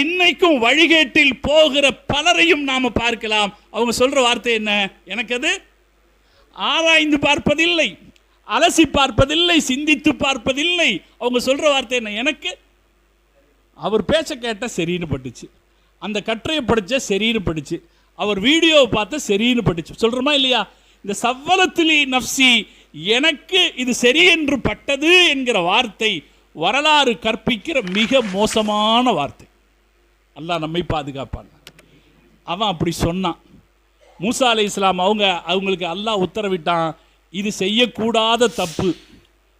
இன்னைக்கும் வழிகேட்டில் போகிற பலரையும் நாம பார்க்கலாம். அவங்க சொல்ற வார்த்தை என்ன? எனக்கு அது ஆராய்ந்து பார்ப்பதில்லை, அலசி பார்ப்பதில்லை, சிந்தித்து பார்ப்பதில்லை. அவங்க சொல்ற வார்த்தை என்ன? எனக்கு அவர் பேச்ச கேட்ட சரின்னு பட்டுச்சு, அந்த கட்டுரையை படிச்ச சரின்னு பட்டுச்சு, அவர் வீடியோவை பார்த்த சரின்னு பட்டுச்சு. சொல்றோமா இல்லையா? இந்த சவ்வலத்திலி நப்சி, எனக்கு இது சரி என்று பட்டது என்கிற வார்த்தை வரலாறு கற்பிக்கிற மிக மோசமான வார்த்தை. அல்லாஹ் நம்மை பாதுகாப்பான். அவன் அப்படி சொன்னான். மூசா அலைஹிஸ்ஸலாம் அவங்களுக்கு அல்லாஹ் உத்தரவிட்டான், இது செய்யக்கூடாத தப்பு,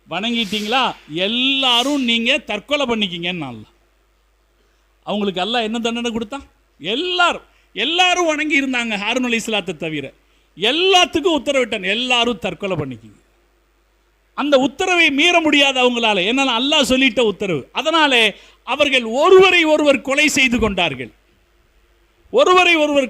வணங்கிட்டீங்களா எல்லாரும் நீங்க தற்கொலை பண்ணிக்கிங்கன்னு. அல்லாஹ் அவங்களுக்கு அல்லாஹ் என்ன தண்டனை கொடுத்தான்? எல்லாரும் வணங்கி இருந்தாங்க ஹாரூன் அலைஹிஸ்ஸலாத்தை தவிர. எல்லாத்துக்கும் உத்தரவிட்டான், எல்லாரும் தற்கொலை பண்ணிக்கிங்க. அந்த உத்தரவை மீற முடியாது அவங்களால, ஏன்னா அல்லாஹ் சொல்லிட்ட உத்தரவு. அதனாலே அவர்கள் ஒருவரை ஒருவர் கொலை செய்து கொண்டார்கள்,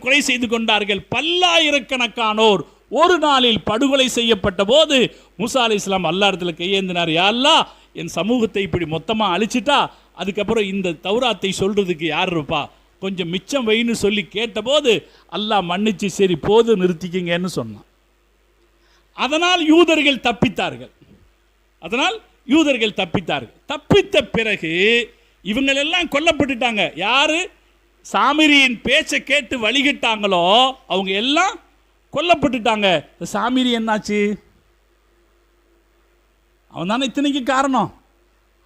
கொலை செய்து கொண்டார்கள். பல்லாயிரக்கணக்கானோர் ஒரு நாளில் படுகொலை செய்யப்பட்ட போது மூசா அலைஹிஸ்ஸலாம் அல்லாஹ் இடத்துல கையேந்தினார், யா அல்லாஹ் என் சமூகத்தை இப்படி மொத்தமா அழிச்சிட்டா அதுக்கப்புறம் இந்த தௌராத்தை சொல்றதுக்கு யார் இருப்பா, கொஞ்சம் மிச்சம் வைன்னு சொல்லி கேட்டபோது அல்லாஹ் மன்னிச்சு சரி போது நிறுத்திக்கிங்கன்னு சொன்னான். அதனால் யூதர்கள் தப்பித்தார்கள். தப்பித்த பிறகு இவங்களெல்லாம் கொல்லப்பட்டுட்டாங்க. யாரு சாமிரியின் பேச்சை கேட்டு வழிகிட்டாங்களோ அவங்க எல்லாம் கொல்லப்பட்டுட்டாங்க. சாமிரி என்னாச்சு? அவன் தானே இத்தனைக்கு காரணம்.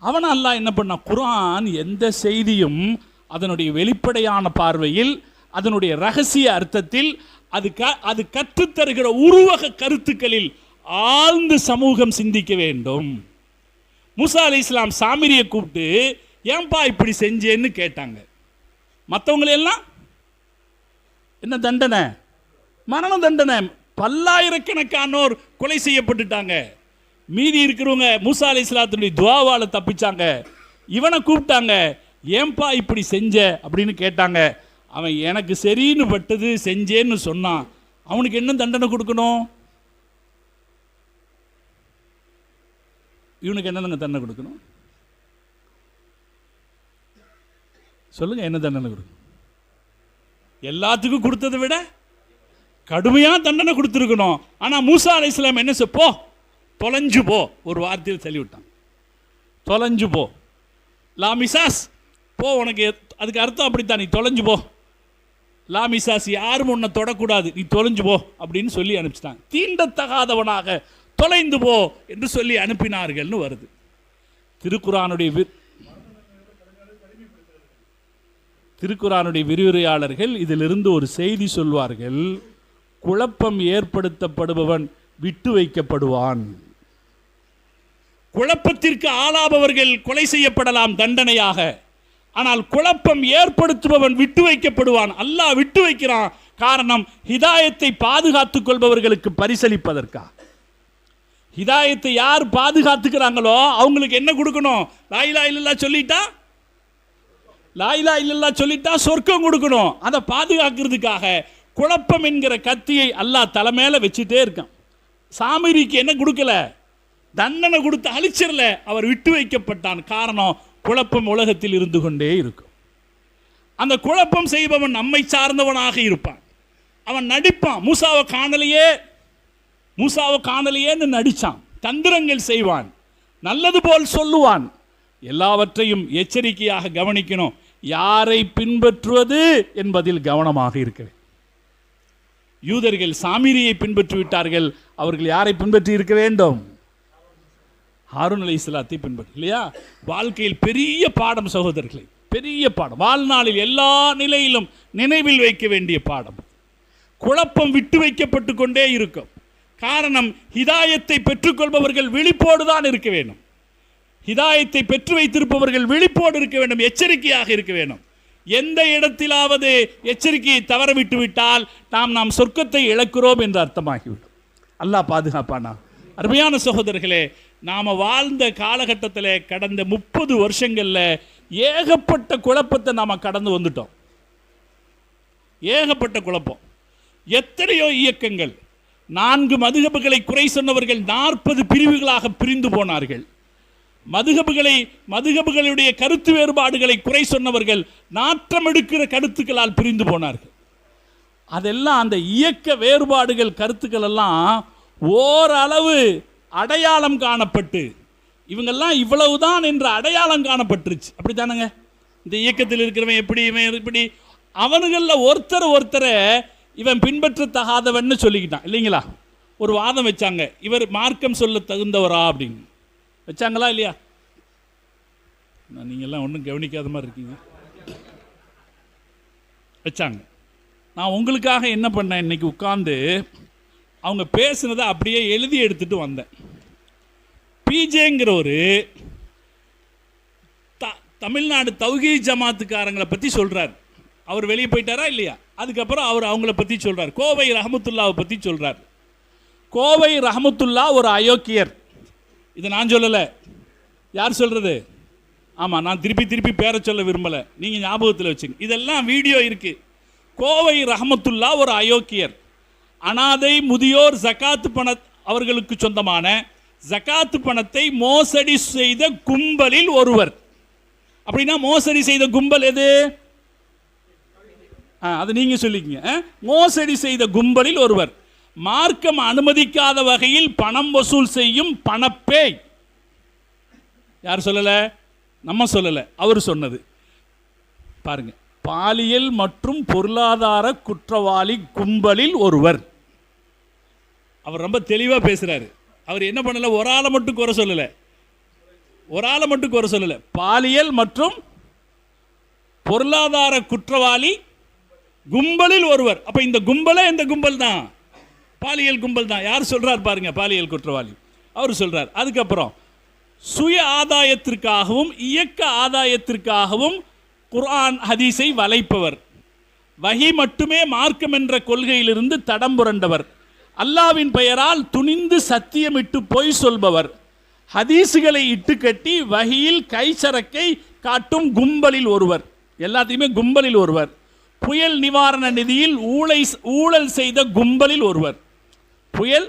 அவன் அல்லாஹ் என்ன பண்ணான்? குர்ஆன் எந்த செய்தியும் அதனுடைய வெளிப்படையான பார்வையில், அதனுடைய ரகசிய அர்த்தத்தில், அது கற்றுத்தருகிற உருவக கருத்துக்களில் ஆழ்ந்து சமூகம் சிந்திக்க வேண்டும். மூசா அலைஹிஸ்ஸலாம் சாமிரியை கூப்பிட்டு ஏன்பா இப்படி செஞ்சேன்னு கேட்டாங்க. மற்றவங்களெல்லாம் என்ன தண்டனை? மரண தண்டனை. பல்லாயிரக்கணக்கானோர் கொலை செய்யப்பட்டுட்டாங்க. மீதி இருக்கிறவங்க மூசா அலைஹிஸ்ஸலாத்துடைய துஆவால தப்பிச்சாங்க. இவனை கூப்பிட்டாங்க, ஏன்பா இப்படி செஞ்ச அப்படின்னு கேட்டாங்க. அவன் எனக்கு சரின்னு பட்டது செஞ்சேன்னு சொன்னான். அவனுக்கு என்ன தண்டனை கொடுக்கணும்? இவனுக்கு என்ன தண்டனை கொடுக்கணும்? சொல்லுங்க, என்ன தண்டனை கொடுக்கணும்? எல்லாத்துக்கும் கொடுத்ததை விட கடுமையான தண்டனை கொடுத்துருக்கணும். ஆனால் மூசா அலைஹிஸ்ஸலாம் என்ன போ தொலைஞ்சு போ, ஒரு வார்த்தையில் சொல்லி விட்டான். தொலைஞ்சு போ, லா மிசாஸ் போ, உனக்கு அதுக்கு அர்த்தம் அப்படித்தான், நீ தொலைஞ்சு போ. லா மிசாஸ், யாரும் உன்னை தொடக்கூடாது, நீ தொலைஞ்சு போ அப்படின்னு சொல்லி அனுப்பிச்சிட்டாங்க. தீண்டத்தகாதவனாக தொலைந்து போ என்று சொல்லி அனுப்பினார்கள்னு வருது திருக்குரானுடைய விரிவுரையாளர்கள். இதிலிருந்து ஒரு செய்தி சொல்வார்கள், குழப்பம் ஏற்படுத்தப்படுபவன் விட்டு வைக்கப்படுவான். குழப்பத்திற்கு ஆளாபவர்கள் கொலை செய்யப்படலாம் தண்டனையாக, ஆனால் குழப்பம் ஏற்படுத்துபவன் விட்டு வைக்கப்படுவான். அல்லாஹ் விட்டு வைக்கிறான். காரணம், ஹிதாயத்தை பாதுகாத்துக் கொள்பவர்களுக்கு பரிசளிப்பதற்கா. ஹிதாயத்தை யார் பாதுகாத்துக்கிறாங்களோ அவங்களுக்கு என்ன கொடுக்கணும்? லா இலாஹ இல்லல்லாஹ் சொல்லிட்டா, லா இலாஹ இல்லல்லாஹ் சொல்லிட்டா சொர்க்கம் கொடுக்கணும். அதை பாதுகாக்கிறதுக்காக குழப்பம் என்கிற கத்தியை அல்லாஹ் தலைமையில வச்சுட்டே இருக்கான். சாமிரிக்கு என்ன கொடுக்கல? தண்டனை கொடுத்து அழிச்சிடல, அவர் விட்டு வைக்கப்பட்டான். காரணம், குழப்பம் உலகத்தில் இருந்து கொண்டே இருக்கும். அந்த குழப்பம் செய்பவன் நம்மை சார்ந்தவனாக இருப்பான். அவன் நடிப்பான். மூசாவை காணலையேன்னு நடிச்சான், தந்திரங்கள் செய்வான், நல்லது போல் சொல்லுவான். எல்லாவற்றையும் எச்சரிக்கையாக கவனிக்கணும். யாரை பின்பற்றுவது என்பதில் கவனமாக இருக்கிறேன். யூதர்கள் சாமிரியை பின்பற்றி விட்டார்கள். அவர்கள் யாரை பின்பற்றி இருக்க வேண்டும்? ஹாரூன் அலைஹிஸ்ஸலாத்தை பின்பற்றி, இல்லையா? வாழ்க்கையில் பெரிய பாடம் சகோதரர்களை, பெரிய பாடம். வாழ்நாளில் எல்லா நிலையிலும் நினைவில் வைக்க வேண்டிய பாடம். குழப்பம் விட்டு வைக்கப்பட்டு கொண்டே இருக்கும். காரணம், ஹிதாயத்தை பெற்றுக்கொள்பவர்கள் விழிப்போடு தான் இருக்க வேண்டும். ஹிதாயத்தை பெற்று வைத்திருப்பவர்கள் விழிப்போடு இருக்க வேண்டும், எச்சரிக்கையாக இருக்க வேண்டும். எந்த இடத்திலாவது எச்சரிக்கையை தவற விட்டு விட்டால் நாம் சொர்க்கத்தை இழக்கிறோம் என்று அர்த்தமாகிவிடும். அல்லாஹ் பாதுகாப்பானா? அருமையான சகோதரர்களே, நாம் வாழ்ந்த காலகட்டத்தில் கடந்த 30 வருஷங்களில் ஏகப்பட்ட குழப்பத்தை நாம் கடந்து வந்துட்டோம். ஏகப்பட்ட குழப்பம். எத்தனையோ இயக்கங்கள், 4 மதுஹபுகளை குறை சொன்னவர்கள் 40 பிரிவுகளாக பிரிந்து போனார்கள். மதுகபுகளுடைய கருத்து வேறுபாடுகளை குறை சொன்னவர்கள் நாற்றம் எடுக்கிற கருத்துக்களால் பிரிந்து போனார்கள். அதெல்லாம் அந்த இயக்க வேறுபாடுகள் கருத்துக்கள் எல்லாம் ஓரளவு அடையாளம் காணப்பட்டு இவங்கெல்லாம் இவ்வளவுதான் என்ற அடையாளம் காணப்பட்டுருச்சு. அப்படித்தானுங்க? இந்த இயக்கத்தில் இருக்கிறவன் எப்படி, இவன் இப்படி, அவனுங்களில் ஒருத்தரை இவன் பின்பற்றத்தகாதவன்னு சொல்லிக்கிட்டான் இல்லைங்களா? ஒரு வாதம் வச்சாங்க, இவர் மார்க்கம் சொல்ல தகுந்தவரா அப்படின்னு வச்சாங்களா இல்லையா? நீங்கள்லாம் ஒன்றும் கவனிக்காத மாதிரி இருக்கீங்க. வச்சாங்க. நான் உங்களுக்காக என்ன பண்ணேன், இன்னைக்கு உட்கார்ந்து அவங்க பேசுனதை அப்படியே எழுதி எடுத்துட்டு வந்தேன். பிஜேங்கிற ஒரு தமிழ்நாடு தௌஹீத் ஜமாத்துக்காரங்களை பற்றி சொல்கிறார். அவர் வெளியே போயிட்டாரா இல்லையா? அதுக்கப்புறம் அவர் அவங்கள பற்றி சொல்கிறார். கோவை ரஹமத்துல்லாவை பற்றி சொல்கிறார். கோவை ரஹமத்துல்லா ஒரு அயோக்கியர். இதை நான் சொல்லலை, யார் சொல்கிறது? ஆமாம், நான் திருப்பி பேரை சொல்ல விரும்பலை, நீங்கள் ஞாபகத்தில் வச்சுங்க. இதெல்லாம் வீடியோ இருக்குது. கோவை ரஹமத்துல்லா ஒரு அயோக்கியர். அனாதை முதியோர் ஜகாத்து பண அவர்களுக்கு சொந்தமான ஜகாத்து பணத்தை மோசடி செய்த கும்பலில் ஒருவர். அப்படின்னா மோசடி செய்த கும்பல் எது? அது நீங்க சொல்லிக்கங்க. மோசடி செய்த கும்பலில் ஒருவர். மார்க்கம் அனுமதிக்காத வகையில் பணம் வசூல் செய்யும் பணப்பேய். யார் சொல்லல? நம்ம சொல்லல, அவர் சொன்னது. பாருங்க, பாலியல் மற்றும் பொருளாதார குற்றவாளி கும்பலில் ஒருவர். அவர் ரொம்ப தெளிவாக பேசுறாரு. அவர் என்ன பண்ணல, ஒரு ஆளை மட்டும் குறை சொல்லல, பாலியல் மற்றும் பொருளாதார குற்றவாளி கும்பலில் ஒருவர். அப்ப இந்த கும்பலே இந்த கும்பல் தான், பாலியல் கும்பல் தான். யார் சொல்றார் பாருங்க, பாலியல் குற்றவாளி அவர் சொல்றார். அதுக்கப்புறம் சுய ஆதாயத்திற்காகவும் இயக்க ஆதாயத்திற்காகவும் குர்ஆன் ஹதீஸை வளைப்பவர், வஹி மட்டுமே மார்க்கம் என்ற கொள்கையிலிருந்து தடம் புரண்டவர், அல்லாவின் பெயரால் துணிந்து சத்தியமிட்டு பொய் சொல்பவர், ஹதீஸுகளை இட்டுக்கட்டி வஹியில் கைச்சரக்கை காட்டும் கும்பலில் ஒருவர். எல்லாத்தையுமே கும்பலில் ஒருவர். புயல் நிவாரண நிதியில் ஊழல் செய்த கும்பலில் ஒருவர். புயல்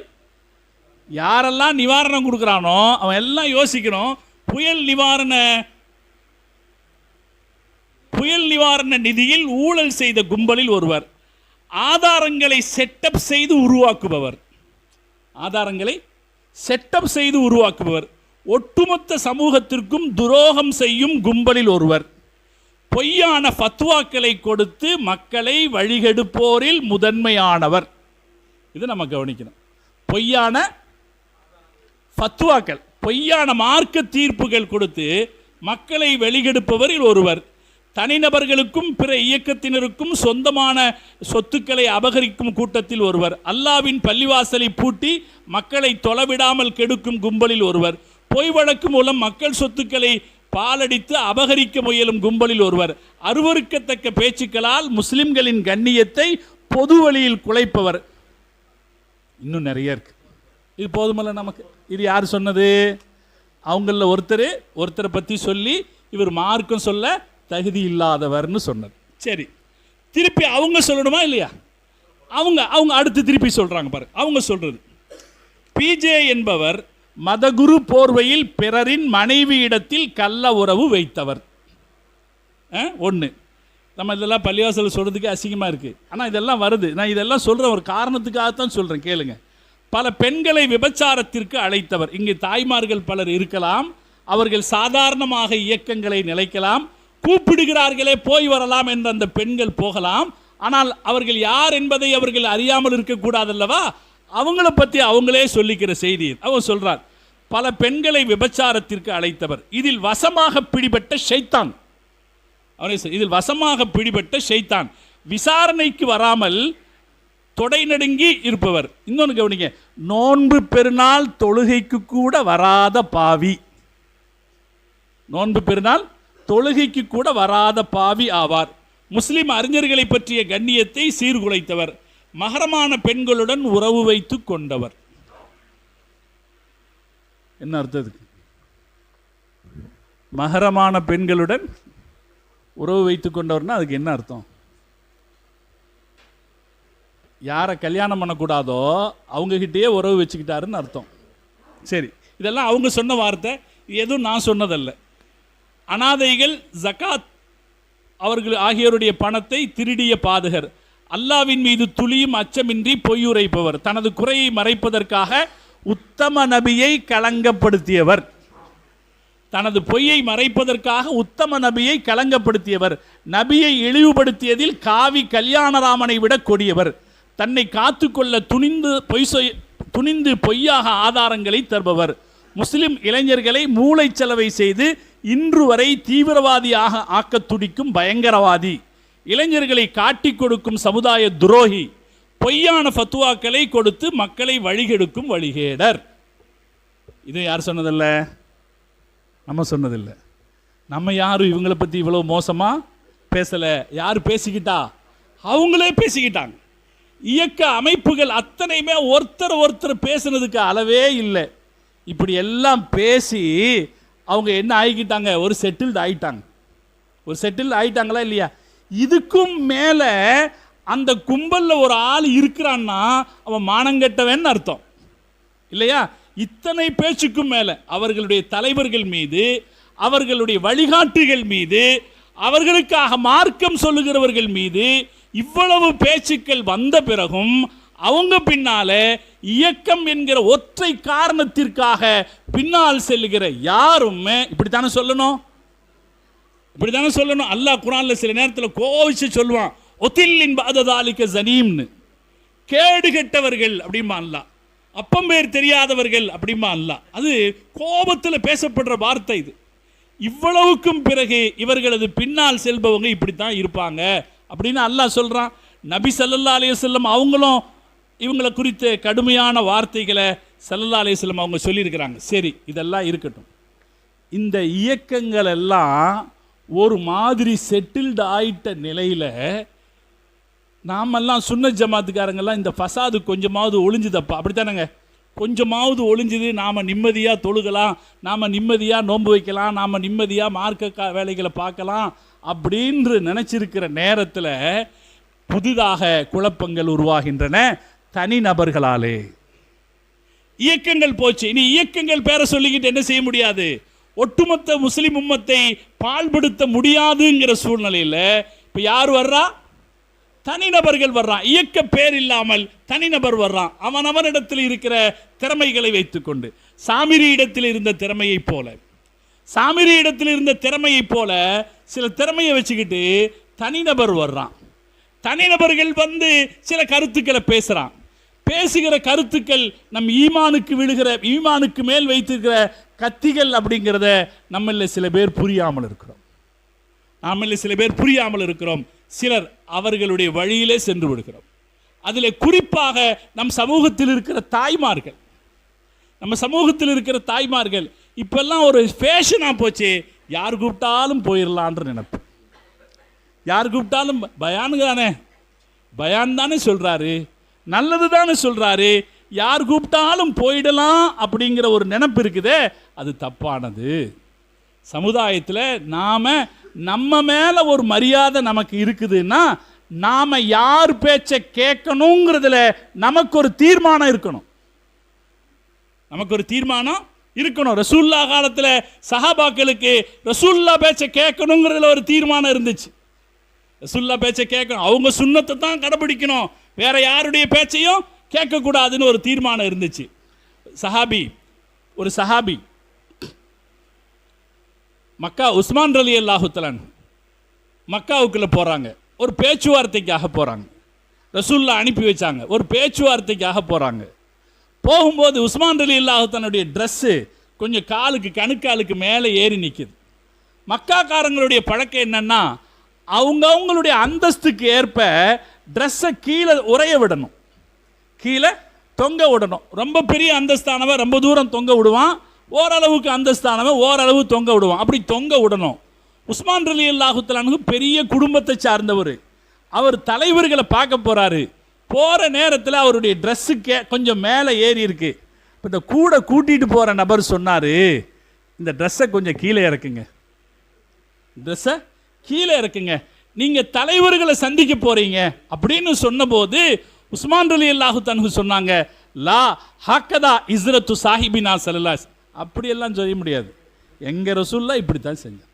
யாரெல்லாம் நிவாரணம் கொடுக்குறானோ அவன் எல்லாம் யோசிக்கணும். புயல் நிவாரண நிதியில் ஊழல் செய்த கும்பலில் ஒருவர். ஆதாரங்களை செட்டப் செய்து உருவாக்குபவர், ஒட்டுமொத்த சமூகத்திற்கும் துரோகம் செய்யும் கும்பலில் ஒருவர். பொய்யான ஃபத்வாக்களை கொடுத்து மக்களை வழிகெடுப்போரில் முதன்மையானவர். இது நம்ம கவனிக்கணும். பொய்யான ஃபத்வாக்கள், பொய்யான மார்க்க தீர்ப்புகள் கொடுத்து மக்களை வழிகெடுப்பவரில் ஒருவர். தனிநபர்களுக்கும் பிற இயக்கத்தினருக்கும் சொந்தமான சொத்துக்களை அபகரிக்கும் கூட்டத்தில் ஒருவர். அல்லாவின் பள்ளிவாசலை பூட்டி மக்களை தொலைவிடாமல் கெடுக்கும் கும்பலில் ஒருவர். பொய் வழக்கு மூலம் மக்கள் சொத்துக்களை பாலடித்து அபகரிக்க முயலும் கும்பலில் ஒருவர். அருவருக்கத்தக்க பேச்சுக்களால் முஸ்லிம்களின் கண்ணியத்தை பொது வழியில் குலைப்பவர். இன்னும் நிறைய இருக்கு. இது போதுமல்ல நமக்கு? இது யார் சொன்னது? அவங்கள ஒருத்தரை பற்றி சொல்லி இவர் மார்க்கம் சொல்ல தகுதி இல்லாதவர்னு சொன்னது. சரி, திருப்பி அவங்க சொல்லணுமா இல்லையா? அவங்க அடுத்து திருப்பி சொல்றாங்க பாருங்க. அவங்க சொல்றது, பிஜே என்பவர் மதகுரு போர்வையில் பிறரின் மனைவியிடத்தில் கள்ள உறவு வைத்தவர். ஒன்று, நம்ம இதெல்லாம் பள்ளிவாசல் சொல்றதுக்கு அசிங்கமாக இருக்குது. ஆனால் இதெல்லாம் வருது. நான் இதெல்லாம் சொல்கிறேன் ஒரு காரணத்துக்காகத்தான் சொல்கிறேன், கேளுங்க. பல பெண்களை விபச்சாரத்திற்கு அழைத்தவர். இங்கே தாய்மார்கள் பலர் இருக்கலாம். அவர்கள் சாதாரணமாக இயக்கங்களை நிலைக்கலாம். கூப்பிடுகிறார்களே போய் வரலாம் என்ற அந்த பெண்கள் போகலாம். ஆனால் அவர்கள் யார் என்பதை அவர்கள் அறியாமல் இருக்கக்கூடாதல்லவா? அவங்கள பற்றி அவங்களே சொல்லிக்கிற செய்தி. அவர் சொல்றார், பல பெண்களை விபச்சாரத்திற்கு அழைத்தவர். இதில் வசமாக பிடிபட்ட ஷைத்தான் விசாரணைக்கு வராமல் தொடை நடுங்கி இருப்பவர். இன்னொன்று கவனிங்க, நோன்பு பெருநாள் தொழுகைக்கு கூட வராத பாவி. நோன்பு பெருநாள் தொழுகைக்கு கூட வராத பாவி ஆவார். முஸ்லிம் அறிஞர்களை பற்றிய கண்ணியத்தை சீர்குலைத்தவர். மகரமான பெண்களுடன் உறவு வைத்து கொண்டவர். என்ன அர்த்தத்துக்கு? மகரமான பெண்களுடன் உறவு வைத்து கொண்டவர்னா அதுக்கு என்ன அர்த்தம்? யாரை கல்யாணம் பண்ணக்கூடாதோ அவங்க கிட்டேயே உறவு வச்சுக்கிட்டாருன்னு அர்த்தம். சரி, இதெல்லாம் அவங்க சொன்ன வார்த்தை. எதுவும் நான் சொன்னதல்ல. அனாதைகள், ஜகாத் அவர்கள் ஆகியோருடைய பணத்தை திருடிய பாதகர், அல்லாவின் மீது துளியும் அச்சமின்றி பொய்யுரைப்பவர், தனது குறையை மறைப்பதற்காக உத்தம நபியை களங்கப்படுத்தியவர், தனது பொய்யை மறைப்பதற்காக உத்தம நபியை களங்கப்படுத்தியவர், நபியை இழிவுபடுத்தியதில் காவி கல்யாணராமனை விட கொடியவர், தன்னை காத்துக்கொள்ள துணிந்து பொய்யாக ஆதாரங்களை தருபவர், முஸ்லிம் இளைஞர்களை மூளைச்சலவை செய்து இன்று வரை தீவிரவாதியாக ஆக்க துடிக்கும் பயங்கரவாதி, இளைஞர்களை காட்டி கொடுக்கும் சமுதாய துரோகி, பொய்யான ஃபத்துவாக்களை கொடுத்து மக்களை வழிகெடுக்கும் வழிகேடர். இது யார் சொன்னதில்ல? நம்ம சொன்னதில்லை. நம்ம யாரும் இவங்களை பற்றி இவ்வளோ மோசமாக பேசலை. யார் பேசிக்கிட்டா? அவங்களே பேசிக்கிட்டாங்க. இயக்க அமைப்புகள் அத்தனையுமே ஒருத்தர் பேசுனதுக்கு அளவே இல்லை. இப்படி எல்லாம் பேசி அவங்க என்ன ஆகிக்கிட்டாங்க? ஒரு செட்டில்டு ஆயிட்டாங்களா இல்லையா? இதுக்கும் மேலே அந்த கும்பலில் ஒரு ஆள் இருக்கிறான்னா அவன் மானங்கெட்டவன் அர்த்தம் இல்லையா? இத்தனை பேச்சுக்கும் மேலே அவர்களுடைய தலைவர்கள் மீது, அவர்களுடைய வழிகாட்டுகள் மீது, அவர்களுக்காக மார்க்கம் சொல்லுகிறவர்கள் மீது இவ்வளவு பேச்சுக்கள் வந்த பிறகும் அவங்க பின்னால இயக்கம் என்கிற ஒற்றை காரணத்திற்காக பின்னால் செல்லுகிற யாருமே இப்படித்தானே சொல்லணும். அல்லாஹ் குர்ஆன்ல சில நேரத்தில் கோவிச்சு சொல்லுவான், ஒத்தில்லின் பாததாலிக்க ஜனீம்னு, கேடு கெட்டவர்கள் அப்படிமா அல்லாஹ், அப்பம் பேர் தெரியாதவர்கள் அப்படிமா அல்லாஹ். அது கோபத்தில் பேசப்படுற வார்த்தை. இது இவ்வளவுக்கும் பிறகு இவர்களது பின்னால் செல்பவங்க இப்படித்தான் இருப்பாங்க அப்படின்னு அல்லாஹ் சொல்றான். நபி ஸல்லல்லாஹு அலைஹி வஸல்லம் அவங்களும் இவங்களை குறித்த கடுமையான வார்த்தைகளை ஸல்லல்லாஹு அலைஹி வஸல்லம் அவங்க சொல்லியிருக்கிறாங்க. சரி, இதெல்லாம் இருக்கட்டும். இந்த இயக்கங்கள் எல்லாம் ஒரு மாதிரி செட்டில்டு ஆயிட்ட நிலையில் நாமெல்லாம் சுன்னத் ஜமாத்துக்காரங்கெல்லாம் இந்த ஃபசாது கொஞ்சமாவது ஒளிஞ்சுதப்பா, அப்படித்தானங்க? கொஞ்சமாவது ஒளிஞ்சுது, நாம் நிம்மதியாக தொழுகலாம், நாம் நிம்மதியாக நோன்பு வைக்கலாம், நாம் நிம்மதியாக மார்க்க வேலைகளை பார்க்கலாம் அப்படின்று நினச்சிருக்கிற நேரத்தில் புதிதாக குழப்பங்கள் உருவாகின்றன தனிநபர்களாலே. இயக்கங்கள் போச்சு. இனி இயக்கங்கள் பேரை சொல்லிக்கிட்டு என்ன செய்ய முடியாது? ஒட்டுமொத்த முஸ்லிம் உம்மத்தை பாழ்படுத்த முடியாதுங்கிற சூழ்நிலையில் இப்போ யார் வர்றா? தனிநபர்கள் வர்றான். இயக்க பேர் இல்லாமல் தனிநபர் வர்றான். அவனவனிடத்தில் இருக்கிற திறமைகளை வைத்துக்கொண்டு, சாமிரி இடத்தில் இருந்த திறமையை போல சில திறமையை வச்சுக்கிட்டு தனிநபர் வர்றான். தனிநபர்கள் வந்து சில கருத்துக்களை பேசுகிறான். பேசுகிற கருத்துக்கள் நம் ஈமானுக்கு மேல் வைத்திருக்கிற கத்திகள் அப்படிங்கிறத நம்மள சில பேர் புரியாமல் இருக்கிறோம். சிலர் அவர்களுடைய வழியிலே சென்று விடுகிறோம். அதில் குறிப்பாக நம் சமூகத்தில் இருக்கிற தாய்மார்கள் இப்பெல்லாம் ஒரு ஃபேஷனாக போச்சு. யார் கூப்பிட்டாலும் போயிடலான்ற நினைப்பு. யார் கூப்பிட்டாலும் பயான் தானே சொல்றாரு, நல்லது தானே சொல்றாரு, யார் கூப்பிட்டாலும் போயிடலாம் அப்படிங்கிற ஒரு நினைப்பு இருக்குதே, அது தப்பானது. சமுதாயத்தில் நம்ம மேல ஒரு மரியாதை நமக்கு இருக்குதுன்னா நாம யார் பேச்சை கேட்கணுங்கிறதுல நமக்கு ஒரு தீர்மானம் இருக்கணும். ரசூலுல்லாஹ் காலத்தில் சஹாபாக்களுக்கு ரசூலுல்லாஹ் பேச்சை கேட்கணுங்கிறதுல ஒரு தீர்மானம் இருந்துச்சு. ரசூலுல்லாஹ் பேச்சை கேட்கணும், அவங்க சுன்னத்தை தான் கடைபிடிக்கணும், வேற யாருடைய பேச்சையும் கேட்கக்கூடாதுன்னு ஒரு தீர்மானம் இருந்துச்சு. ஒரு சஹாபி மக்கா, உஸ்மான் ரலியல்லாஹு தஆலா மக்காவுக்குள்ள போறாங்க. ஒரு பேச்சுவார்த்தைக்காக போறாங்க. ரசூலுல்லாஹ் அனுப்பி வச்சாங்க, ஒரு பேச்சுவார்த்தைக்காக போறாங்க. போகும்போது உஸ்மான் ரலியல்லாஹு தஆலாவுடைய ட்ரெஸ்ஸு கொஞ்சம் கணுக்காலுக்கு மேலே ஏறி நிற்குது. மக்காக்காரங்களுடைய பழக்கம் என்னன்னா, அவங்களுடைய அந்தஸ்துக்கு ஏற்ப ட்ரெஸ்ஸை கீழே உறைய விடணும், கீழே தொங்க விடணும். ரொம்ப பெரிய அந்தஸ்தானவன் ரொம்ப தூரம் தொங்க விடுவான், ஓரளவுக்கு அந்தஸ்தானவன் ஓரளவு தொங்க விடுவான். அப்படி தொங்க விடணும். உஸ்மான் ரலியல்லாஹு தஆலா பெரிய குடும்பத்தை சார்ந்தவர். அவர் தலைவர்களை பார்க்க போறாரு. போகிற நேரத்தில் அவருடைய ட்ரெஸ்ஸுக்கு கொஞ்சம் மேலே ஏறி இருக்கு. இப்போ இந்த கூட்டிகிட்டு போகிற நபர் சொன்னார், இந்த ட்ரெஸ்ஸை கொஞ்சம் கீழே இறக்குங்க, நீங்கள் தலைவர்களை சந்திக்க போகிறீங்க அப்படின்னு சொன்னபோது உஸ்மான் ரலியல்லாஹு தஆலா சொன்னாங்க, லா ஹக்கதா இஸ்ரத்து சாஹிபினா ஸல்லல்லாஹு, அப்படியெல்லாம் சொல்ல முடியாது. எங்க ரசூலுல்லாஹ் இப்படித்தான் செஞ்சாங்க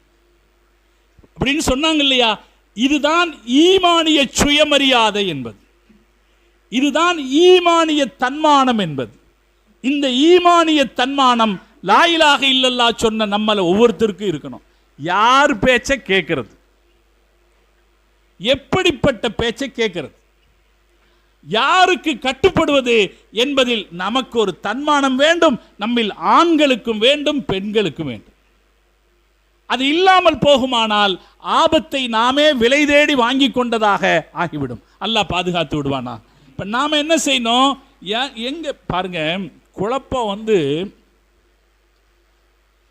அப்படின்னு சொன்னாங்க இல்லையா? இதுதான் ஈமானிய சுயமரியாதை என்பது, இதுதான் ஈமானிய தன்மானம் என்பது. இந்த ஈமானிய தன்மானம் லா இலாஹ இல்லல்லாஹ் சொன்ன நம்மள ஒவ்வொருத்தருக்கும் இருக்கணும். யார் பேச்சை கேட்கிறது, எப்படிப்பட்ட பேச்சை கேட்கிறது, யாருக்கு கட்டுப்படுவது என்பதில் நமக்கு ஒரு தன்மானம் வேண்டும். நம்மில் ஆண்களுக்கும் வேண்டும், பெண்களுக்கும் வேண்டும். அது இல்லாமல் போகுமானால் ஆபத்தை நாமே விலை தேடி வாங்கி கொண்டதாக ஆகிவிடும். அல்லாஹ் பாதுகாத்து விடுவானா? இப்போ நாம் என்ன செய்யணும்? எங்க பாருங்க, குழப்பம்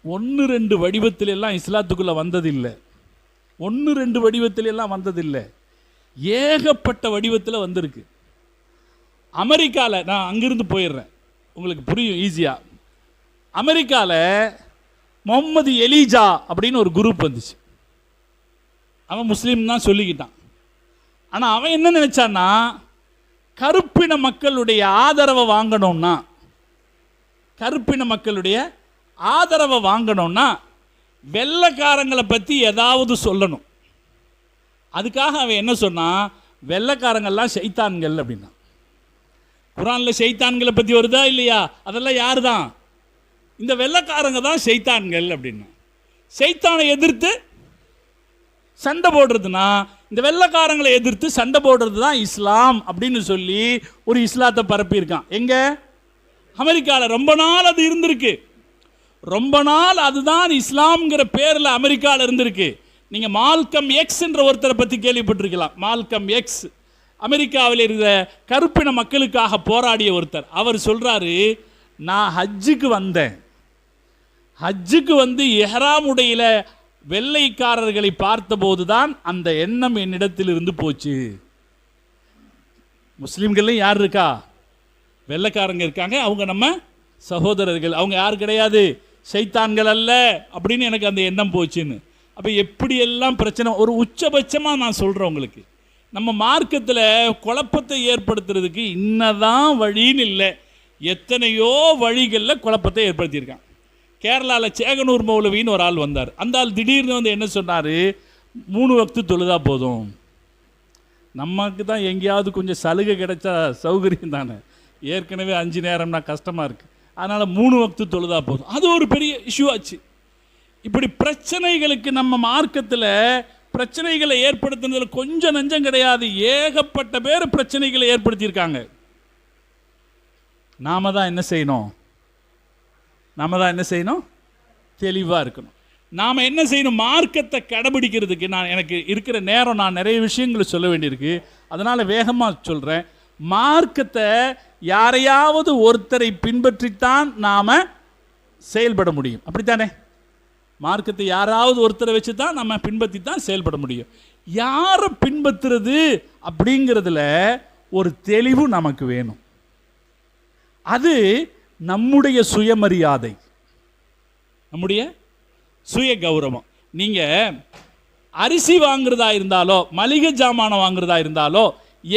1-2 வடிவத்தில் எல்லாம் இஸ்லாத்துக்குள்ள வந்ததில்லை. 1-2 வடிவத்தில் எல்லாம் வந்ததில்லை, ஏகப்பட்ட வடிவத்தில் வந்திருக்கு. அமெரிக்காவில், நான் அங்கிருந்து போயிடுறேன் உங்களுக்கு புரியும் ஈஸியாக. அமெரிக்காவில் முகமது எலிஜா அப்படின்னு ஒரு குரூப் வந்துச்சு. அவன் முஸ்லீம் தான் சொல்லிக்கிட்டான். ஆனால் அவன் என்ன நினைச்சான்னா, கருப்பின மக்களுடைய ஆதரவை வாங்கணும்னா, கருப்பின மக்களுடைய ஆதரவை வாங்கணும்னா வெள்ளைக்காரங்களை பற்றி ஏதாவது சொல்லணும். அதுக்காக அவன் என்ன சொன்னான், வெள்ளைக்காரங்கள்லாம் ஷைத்தான்கள் அப்படின்னா. குர்ஆனில் ஷைத்தான்களை பற்றி வருதா இல்லையா? அதெல்லாம் யார் தான்? இந்த வெள்ளைக்காரங்க தான் ஷைத்தான்கள் அப்படின்னா. ஷைத்தானை எதிர்த்து சண்டை போடுறதுனா, இந்த வெள்ளைக்காரங்களை எதிர்த்து சண்டை போடுறது தான் இஸ்லாம் அப்படின்னு சொல்லி ஒரு இஸ்லாத்தை பரப்பியிருக்கான். எங்க? அமெரிக்காவில். ரொம்ப நாள் அது இருந்திருக்கு, ரொம்ப நாள் அதுதான் இஸ்லாம்ங்கிற பேரில் அமெரிக்காவில் இருந்திருக்கு. நீங்கள் மால்கம் எக்ஸ் என்ற ஒருத்தரை பற்றி கேள்விப்பட்டிருக்கலாம். மால்கம் எக்ஸ் அமெரிக்காவில் இருக்கிற கருப்பின மக்களுக்காக போராடிய ஒருத்தர். அவர் சொல்கிறாரு, நான் ஹஜ்ஜுக்கு வந்தேன், ஹஜ்ஜுக்கு இஹ்ராம் உடையில வெள்ளைக்காரர்களை பார்த்தபோது தான் அந்த எண்ணம் என்னிடத்தில் இருந்து போச்சு. முஸ்லீம்கள்லையும் யார் இருக்கா? வெள்ளைக்காரங்க இருக்காங்க, அவங்க நம்ம சகோதரர்கள், அவங்க யார் கிடையாது, ஷைத்தான்கள் அல்ல அப்படின்னு எனக்கு அந்த எண்ணம் போச்சுன்னு. அப்போ எப்படியெல்லாம் பிரச்சனை, ஒரு உச்சபட்சமாக நான் சொல்கிறேன் உங்களுக்கு, நம்ம மார்க்கத்தில் குழப்பத்தை ஏற்படுத்துறதுக்கு இன்னதான் வழின்னு இல்லை, எத்தனையோ வழிகளில் குழப்பத்தை ஏற்படுத்தியிருக்கான். கேரளாவில் சேகனூர் மௌலவின்னு ஒரு ஆள் வந்தார். அந்த ஆள் திடீர்னு என்ன சொன்னார், 3 வக்து தொழுதா போதும். நமக்கு தான் எங்கேயாவது கொஞ்சம் சலுகை கிடைச்சா சௌகரியம் தானே, ஏற்கனவே 5 நேரம்னா கஷ்டமாக இருக்குது, அதனால் 3 வக்து தொழுதா போதும். அது ஒரு பெரிய இஷ்யூ ஆச்சு. இப்படி பிரச்சனைகளுக்கு நம்ம மார்க்கத்தில் பிரச்சனைகளை ஏற்படுத்துனதில் கொஞ்சம் நஞ்சம் கிடையாது, ஏகப்பட்ட பேர் பிரச்சனைகளை ஏற்படுத்தியிருக்காங்க. நாம தான் என்ன செய்யணும், தெளிவாக இருக்கணும். நாம் என்ன செய்யணும், மார்க்கத்தை கடைபிடிக்கிறதுக்கு எனக்கு இருக்கிற நேரம், நான் நிறைய விஷயங்களை சொல்ல வேண்டியிருக்கு, அதனால் வேகமாக சொல்கிறேன். மார்க்கத்தை யாரையாவது ஒருத்தரை பின்பற்றித்தான் நாம் செயல்பட முடியும், அப்படித்தானே? மார்க்கத்தை யாராவது ஒருத்தரை வச்சு தான் நம்ம பின்பற்றி தான் செயல்பட முடியும். யாரை பின்பற்றுறது அப்படிங்கிறதுல ஒரு தெளிவு நமக்கு வேணும். அது நம்முடைய சுயமரியாதை, நம்முடைய சுய கௌரவம். நீங்கள் அரிசி வாங்குறதா இருந்தாலோ, மளிகை ஜாமானம் வாங்குறதா இருந்தாலோ,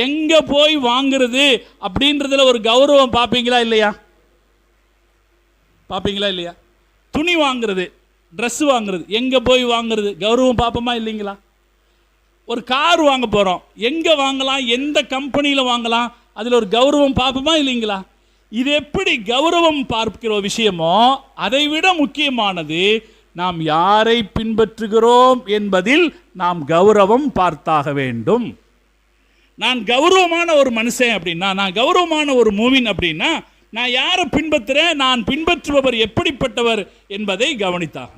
எங்கே போய் வாங்குறது அப்படின்றதுல ஒரு கௌரவம் பார்ப்பீங்களா இல்லையா? பார்ப்பீங்களா இல்லையா? துணி வாங்குறது, ட்ரெஸ் வாங்குறது, எங்கே போய் வாங்குறது, கௌரவம் பார்ப்போமா இல்லைங்களா? ஒரு கார் வாங்க போகிறோம், எங்கே வாங்கலாம், எந்த கம்பெனியில் வாங்கலாம், அதில் ஒரு கௌரவம் பார்ப்போமா இல்லைங்களா? இது எப்படி கௌரவம் பார்க்கிற விஷயமோ, அதை விட முக்கியமானது நாம் யாரை பின்பற்றுகிறோம் என்பதில் நாம் கௌரவம் பார்த்தாக வேண்டும். நான் கௌரவமான ஒரு மனுஷன் அப்படின்னா, நான் கௌரவமான ஒரு மூமின் அப்படின்னா, நான் யாரை பின்பற்றுறேன், நான் பின்பற்றுபவர் எப்படிப்பட்டவர் என்பதை கவனித்தாக.